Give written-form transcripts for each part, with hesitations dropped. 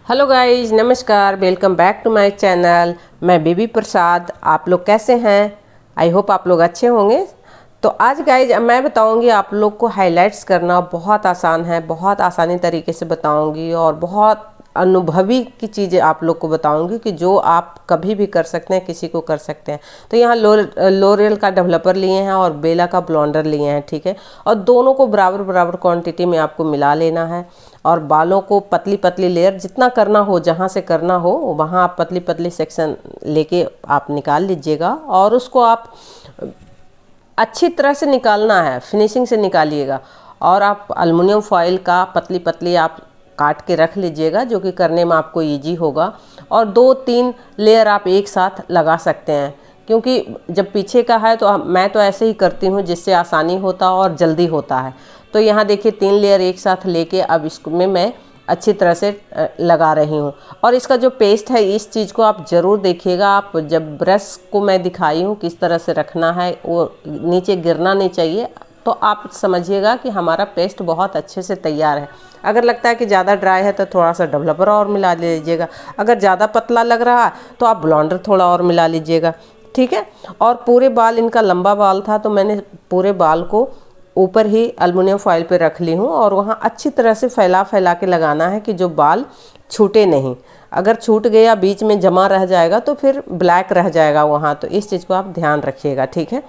Hello guys, नमस्कार। Welcome back to my channel. मैं बेबी प्रसाद। आप लोग कैसे हैं? आई होप आप लोग अच्छे होंगे। तो आज गाइज मैं बताऊंगी आप लोग को हाइलाइट्स करना बहुत आसान है, बहुत आसानी तरीके से बताऊंगी और बहुत अनुभवी की चीज़ें आप लोग को बताऊंगी कि जो आप कभी भी कर सकते हैं, किसी को कर सकते हैं। तो यहाँ लोरियल का डेवलपर लिए हैं और बेला का ब्लॉन्डर लिए हैं, ठीक है। और दोनों को बराबर बराबर क्वांटिटी में आपको मिला लेना है। और बालों को पतली पतली लेयर जितना करना हो, जहाँ से करना हो वहाँ आप पतली पतली सेक्शन लेके आप निकाल लीजिएगा। और उसको आप अच्छी तरह से निकालना है, फिनिशिंग से निकालिएगा। और आप एल्युमिनियम फॉइल का पतली पतली आप काट के रख लीजिएगा, जो कि करने में आपको इजी होगा। और 2-3 लेयर आप एक साथ लगा सकते हैं, क्योंकि जब पीछे का है तो मैं तो ऐसे ही करती हूँ जिससे आसानी होता और जल्दी होता है। तो यहाँ देखिए 3 लेयर एक साथ लेके अब इसमें मैं अच्छी तरह से लगा रही हूँ। और इसका जो पेस्ट है, इस चीज़ को आप ज़रूर देखिएगा। आप जब ब्रश को मैं दिखाई हूँ किस तरह से रखना है, वो नीचे गिरना नहीं चाहिए। तो आप समझिएगा कि हमारा पेस्ट बहुत अच्छे से तैयार है। अगर लगता है कि ज़्यादा ड्राई है तो थोड़ा सा डेवलपर और मिला लीजिएगा। अगर ज़्यादा पतला लग रहा है तो आप ब्लॉन्डर थोड़ा और मिला लीजिएगा, ठीक है। और पूरे बाल, इनका लंबा बाल था तो मैंने पूरे बाल को ऊपर ही एल्युमिनियम फॉइल पे रख ली हूँ। और वहाँ अच्छी तरह से फैला फैला के लगाना है कि जो बाल छूटे नहीं। अगर छूट गया, बीच में जमा रह जाएगा तो फिर ब्लैक रह जाएगा वहाँ। तो इस चीज़ को आप ध्यान रखिएगा, ठीक है।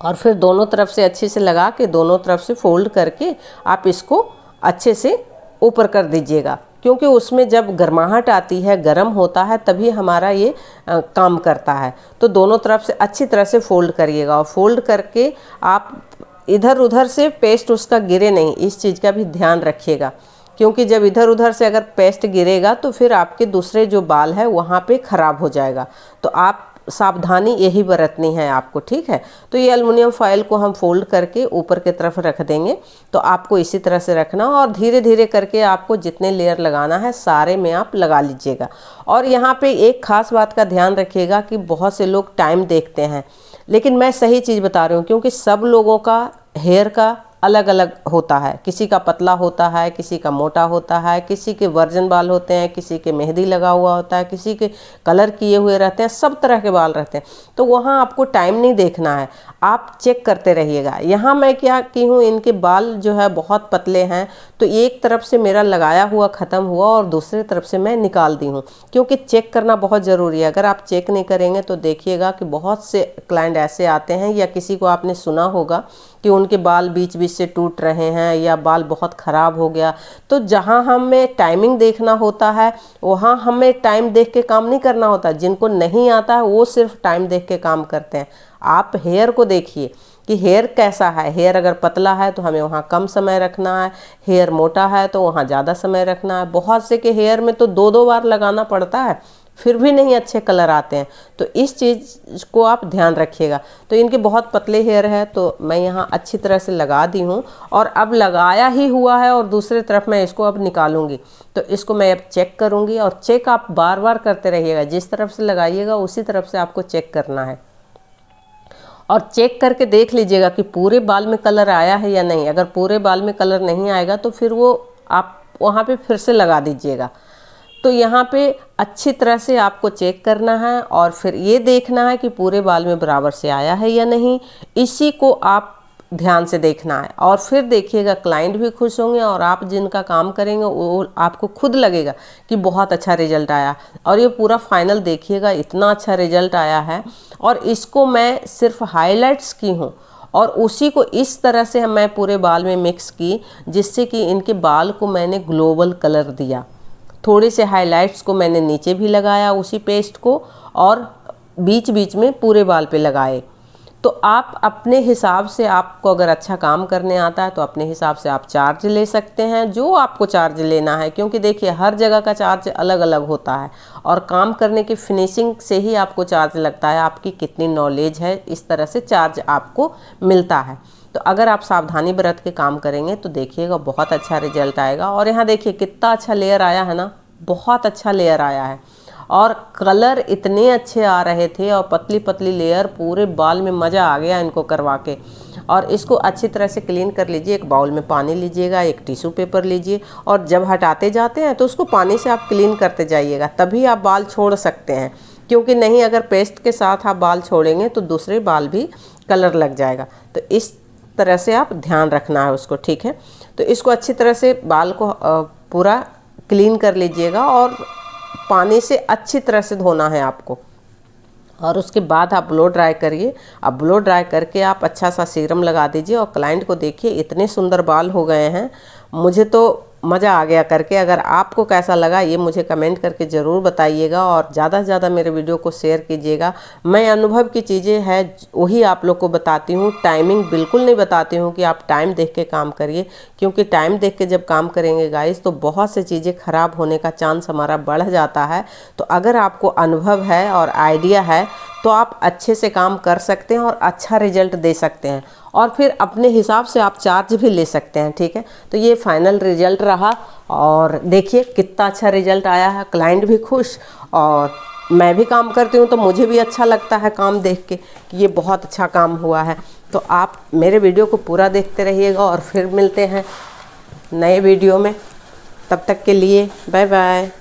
और फिर दोनों तरफ से अच्छे से लगा के दोनों तरफ से फोल्ड करके आप इसको अच्छे से ऊपर कर दीजिएगा, क्योंकि उसमें जब गर्माहट आती है, गर्म होता है, तभी हमारा ये काम करता है। तो दोनों तरफ से अच्छी तरह से फोल्ड करिएगा। और फोल्ड करके आप इधर उधर से पेस्ट उसका गिरे नहीं, इस चीज़ का भी ध्यान रखिएगा। क्योंकि जब इधर उधर से अगर पेस्ट गिरेगा तो फिर आपके दूसरे जो बाल है वहाँ पे ख़राब हो जाएगा। तो आप सावधानी यही बरतनी है आपको, ठीक है। तो ये एल्युमिनियम फॉइल को हम फोल्ड करके ऊपर की तरफ रख देंगे। तो आपको इसी तरह से रखना और धीरे धीरे करके आपको जितने लेयर लगाना है सारे में आप लगा लीजिएगा। और यहाँ पे एक ख़ास बात का ध्यान रखिएगा कि बहुत से लोग टाइम देखते हैं, लेकिन मैं सही चीज़ बता रही हूँ, क्योंकि सब लोगों का हेयर का अलग अलग होता है। किसी का पतला होता है, किसी का मोटा होता है, किसी के वर्जन बाल होते हैं, किसी के मेहंदी लगा हुआ होता है, किसी के कलर किए हुए रहते हैं, सब तरह के बाल रहते हैं। तो वहाँ आपको टाइम नहीं देखना है, आप चेक करते रहिएगा। यहाँ मैं क्या की हूँ, इनके बाल जो है बहुत पतले हैं, तो एक तरफ से मेरा लगाया हुआ ख़त्म हुआ और दूसरी तरफ से मैं निकाल दी हूँ, क्योंकि चेक करना बहुत ज़रूरी है। अगर आप चेक नहीं करेंगे तो देखिएगा कि बहुत से क्लाइंट ऐसे आते हैं, या किसी को आपने सुना होगा कि उनके बाल बीच बीच से टूट रहे हैं या बाल बहुत ख़राब हो गया। तो जहाँ हमें टाइमिंग देखना होता है वहाँ हमें टाइम देख के काम नहीं करना होता। जिनको नहीं आता है वो सिर्फ टाइम देख के काम करते हैं। आप हेयर को देखिए कि हेयर कैसा है। हेयर अगर पतला है तो हमें वहाँ कम समय रखना है, हेयर मोटा है तो वहाँ ज़्यादा समय रखना है। बहुत से के हेयर में तो 2-2 बार लगाना पड़ता है, फिर भी नहीं अच्छे कलर आते हैं। तो इस चीज़ को आप ध्यान रखिएगा। तो इनके बहुत पतले हेयर है तो मैं यहाँ अच्छी तरह से लगा दी हूँ। और अब लगाया ही हुआ है और दूसरी तरफ मैं इसको अब निकालूंगी। तो इसको मैं अब चेक करूँगी। और चेक आप बार बार करते रहिएगा, जिस तरफ से लगाइएगा उसी तरफ से आपको चेक करना है। और चेक करके देख लीजिएगा कि पूरे बाल में कलर आया है या नहीं। अगर पूरे बाल में कलर नहीं आएगा तो फिर वो आप वहाँ पे फिर से लगा दीजिएगा। तो यहाँ पे अच्छी तरह से आपको चेक करना है और फिर ये देखना है कि पूरे बाल में बराबर से आया है या नहीं। इसी को आप ध्यान से देखना है। और फिर देखिएगा क्लाइंट भी खुश होंगे और आप जिनका काम करेंगे वो आपको खुद लगेगा कि बहुत अच्छा रिजल्ट आया। और ये पूरा फाइनल देखिएगा, इतना अच्छा रिजल्ट आया है। और इसको मैं सिर्फ हाइलाइट्स की हूँ और उसी को इस तरह से मैं पूरे बाल में मिक्स की, जिससे कि इनके बाल को मैंने ग्लोबल कलर दिया। थोड़े से हाइलाइट्स को मैंने नीचे भी लगाया उसी पेस्ट को, और बीच बीच में पूरे बाल पे लगाए। तो आप अपने हिसाब से, आपको अगर अच्छा काम करने आता है तो अपने हिसाब से आप चार्ज ले सकते हैं, जो आपको चार्ज लेना है। क्योंकि देखिए हर जगह का चार्ज अलग अलग होता है और काम करने की फिनिशिंग से ही आपको चार्ज लगता है। आपकी कितनी नॉलेज है, इस तरह से चार्ज आपको मिलता है। तो अगर आप सावधानी बरत के काम करेंगे तो देखिएगा बहुत अच्छा रिजल्ट आएगा। और यहाँ देखिए कितना अच्छा लेयर आया है ना, बहुत अच्छा लेयर आया है। और कलर इतने अच्छे आ रहे थे और पतली पतली लेयर पूरे बाल में, मज़ा आ गया इनको करवा के। और इसको अच्छी तरह से क्लीन कर लीजिए। एक बाउल में पानी लीजिएगा, एक टिश्यू पेपर लीजिए और जब हटाते जाते हैं तो उसको पानी से आप क्लीन करते जाइएगा, तभी आप बाल छोड़ सकते हैं। क्योंकि नहीं, अगर पेस्ट के साथ आप बाल छोड़ेंगे तो दूसरे बाल भी कलर लग जाएगा। तो इस तरह से आप ध्यान रखना है उसको, ठीक है। तो इसको अच्छी तरह से बाल को पूरा क्लीन कर लीजिएगा और पानी से अच्छी तरह से धोना है आपको। और उसके बाद आप ब्लो ड्राई करिए। अब ब्लो ड्राई करके आप अच्छा सा सीरम लगा दीजिए और क्लाइंट को देखिए इतने सुंदर बाल हो गए हैं। मुझे तो मज़ा आ गया करके। अगर आपको कैसा लगा ये मुझे कमेंट करके ज़रूर बताइएगा और ज़्यादा से ज़्यादा मेरे वीडियो को शेयर कीजिएगा। मैं अनुभव की चीज़ें हैं वही आप लोग को बताती हूँ। टाइमिंग बिल्कुल नहीं बताती हूँ कि आप टाइम देख के काम करिए, क्योंकि टाइम देख के जब काम करेंगे गाइस तो बहुत से चीज़ें ख़राब होने का चांस हमारा बढ़ जाता है। तो अगर आपको अनुभव है और आइडिया है तो आप अच्छे से काम कर सकते हैं और अच्छा रिजल्ट दे सकते हैं और फिर अपने हिसाब से आप चार्ज भी ले सकते हैं, ठीक है। तो ये फाइनल रिजल्ट रहा और देखिए कितना अच्छा रिजल्ट आया है। क्लाइंट भी खुश और मैं भी काम करती हूँ तो मुझे भी अच्छा लगता है काम देख के कि ये बहुत अच्छा काम हुआ है। तो आप मेरे वीडियो को पूरा देखते रहिएगा और फिर मिलते हैं नए वीडियो में। तब तक के लिए बाय बाय।